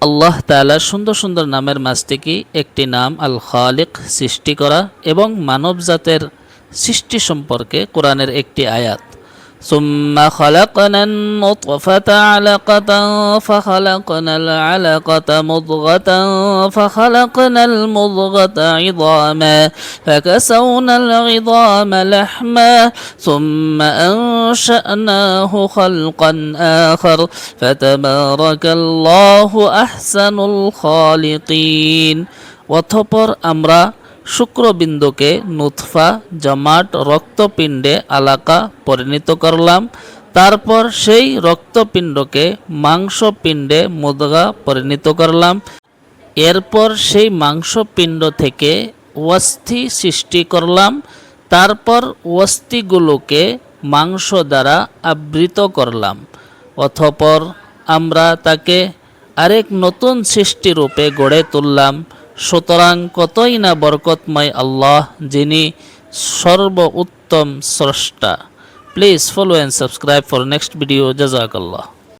আল্লাহ তাআলার সুন্দর সুন্দর নামের মাঝ থেকে একটি নাম আল খালিক, সৃষ্টি করা, এবং মানব জাতের সৃষ্টি সম্পর্কে কোরআনের একটি আয়াত। সুম্মা খালাকনান নুতফাতা আলাকাতান ফাখালাকনাল আলাকাতা মুদগাতান ফাখালাকনাল মুদগাতা ইযামা ফাকাসাওনাল ইযামা লাহমা সুম্মা আনশা'নাহু খালকান আখার ফাতাবারাকাল্লাহু আহসানুল খালিকিন। অতঃপর আমরা শুক্রবিন্দুকে নুতফা, জামাট, রক্তপিণ্ডে, আলাকা পরিণত করলাম। তারপর সেই রক্তপিণ্ডকে মাংসপিণ্ডে, মুদগা পরিণত করলাম। এরপর সেই মাংসপিণ্ড থেকে অস্থি সৃষ্টি করলাম। তারপর অস্থিগুলোকে মাংস দ্বারা আবৃত করলাম। অতঃপর আমরা তাকে আরেক নতুন সৃষ্টিরূপে গড়ে তুললাম। সুতরাং কতই না বরকতময় আল্লাহ, যিনি সর্ব উত্তম স্রষ্টা। Please follow and subscribe for next video. জাযাকাল্লাহ।